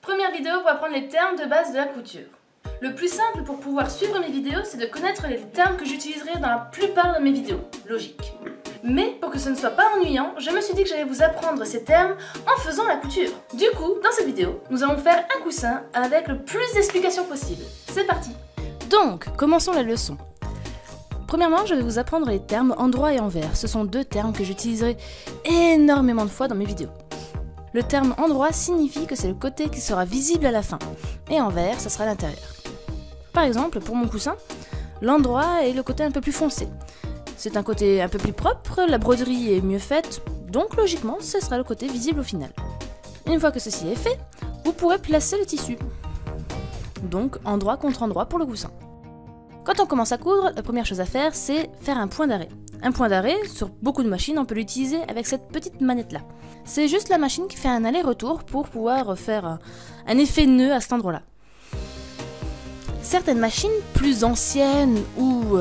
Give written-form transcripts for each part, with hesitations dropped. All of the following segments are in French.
Première vidéo pour apprendre les termes de base de la couture. Le plus simple pour pouvoir suivre mes vidéos, c'est de connaître les termes que j'utiliserai dans la plupart de mes vidéos. Logique. Mais pour que ce ne soit pas ennuyant, je me suis dit que j'allais vous apprendre ces termes en faisant la couture. Du coup, dans cette vidéo, nous allons faire un coussin avec le plus d'explications possible. C'est parti! Donc, commençons la leçon. Premièrement, je vais vous apprendre les termes endroit et envers. Ce sont deux termes que j'utiliserai énormément de fois dans mes vidéos. Le terme endroit signifie que c'est le côté qui sera visible à la fin, et envers, ça sera l'intérieur. Par exemple, pour mon coussin, l'endroit est le côté un peu plus foncé. C'est un côté un peu plus propre, la broderie est mieux faite, donc logiquement, ce sera le côté visible au final. Une fois que ceci est fait, vous pourrez placer le tissu. Donc, endroit contre endroit pour le coussin. Quand on commence à coudre, la première chose à faire, c'est faire un point d'arrêt. Un point d'arrêt, sur beaucoup de machines, on peut l'utiliser avec cette petite manette-là. C'est juste la machine qui fait un aller-retour pour pouvoir faire un effet nœud à cet endroit-là. Certaines machines, plus anciennes ou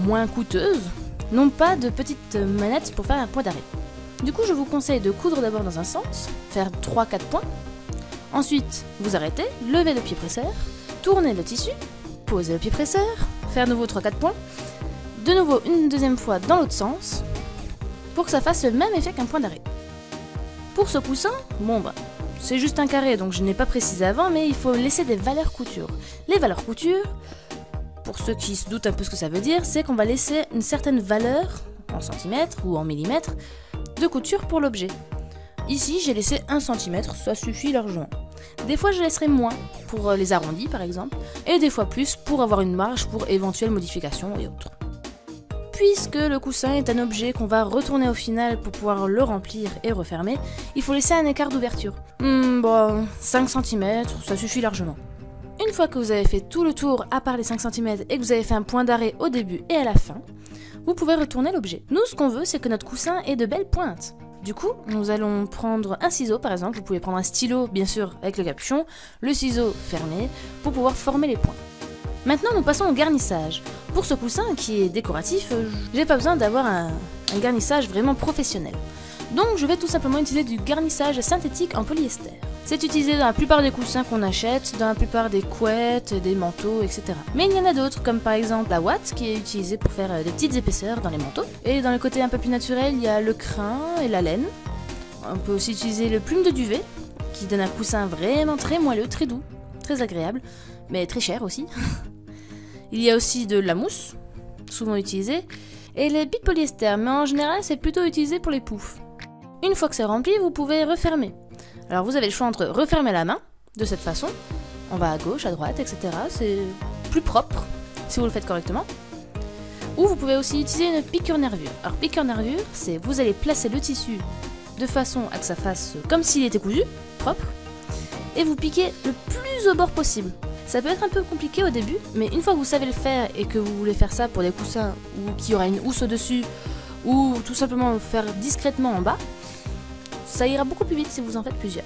moins coûteuses, n'ont pas de petites manettes pour faire un point d'arrêt. Du coup, je vous conseille de coudre d'abord dans un sens, faire 3-4 points. Ensuite, vous arrêtez, levez le pied presseur, tournez le tissu, posez le pied presseur, faire de nouveau 3-4 points, de nouveau une deuxième fois dans l'autre sens, pour que ça fasse le même effet qu'un point d'arrêt. Pour ce coussin, c'est juste un carré, donc je n'ai pas précisé avant, mais il faut laisser des valeurs couture. Les valeurs couture, pour ceux qui se doutent un peu ce que ça veut dire, c'est qu'on va laisser une certaine valeur, en centimètres ou en millimètres, de couture pour l'objet. Ici, j'ai laissé 1 cm, ça suffit largement. Des fois, je laisserai moins, pour les arrondis par exemple, et des fois plus pour avoir une marge pour éventuelles modifications et autres. Puisque le coussin est un objet qu'on va retourner au final pour pouvoir le remplir et refermer, il faut laisser un écart d'ouverture. 5 cm, ça suffit largement. Une fois que vous avez fait tout le tour à part les 5 cm et que vous avez fait un point d'arrêt au début et à la fin, vous pouvez retourner l'objet. Nous, ce qu'on veut, c'est que notre coussin ait de belles pointes. Du coup, nous allons prendre un ciseau par exemple, vous pouvez prendre un stylo bien sûr avec le capuchon, le ciseau fermé pour pouvoir former les points. Maintenant nous passons au garnissage. Pour ce coussin qui est décoratif, j'ai pas besoin d'avoir un garnissage vraiment professionnel. Donc je vais tout simplement utiliser du garnissage synthétique en polyester. C'est utilisé dans la plupart des coussins qu'on achète, dans la plupart des couettes, des manteaux, etc. Mais il y en a d'autres, comme par exemple la ouate, qui est utilisée pour faire des petites épaisseurs dans les manteaux. Et dans le côté un peu plus naturel, il y a le crin et la laine. On peut aussi utiliser le plume de duvet, qui donne un coussin vraiment très moelleux, très doux, très agréable, mais très cher aussi. Il y a aussi de la mousse, souvent utilisée, et les billes de polyester, mais en général c'est plutôt utilisé pour les poufs. Une fois que c'est rempli, vous pouvez refermer. Alors vous avez le choix entre refermer à la main, de cette façon, on va à gauche, à droite, etc. C'est plus propre, si vous le faites correctement. Ou vous pouvez aussi utiliser une piqûre-nervure. Alors piqûre-nervure, c'est vous allez placer le tissu de façon à que ça fasse comme s'il était cousu, propre, et vous piquez le plus au bord possible. Ça peut être un peu compliqué au début, mais une fois que vous savez le faire et que vous voulez faire ça pour des coussins ou qu'il y aura une housse au-dessus, ou tout simplement le faire discrètement en bas, ça ira beaucoup plus vite si vous en faites plusieurs.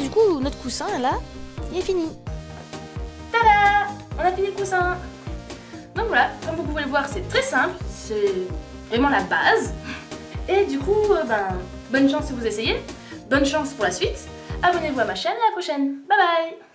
Du coup, notre coussin là, il est fini. Tada! On a fini le coussin. Donc voilà, comme vous pouvez le voir, c'est très simple, c'est vraiment la base. Et du coup, bonne chance si vous essayez, bonne chance pour la suite. Abonnez-vous à ma chaîne et à la prochaine. Bye bye!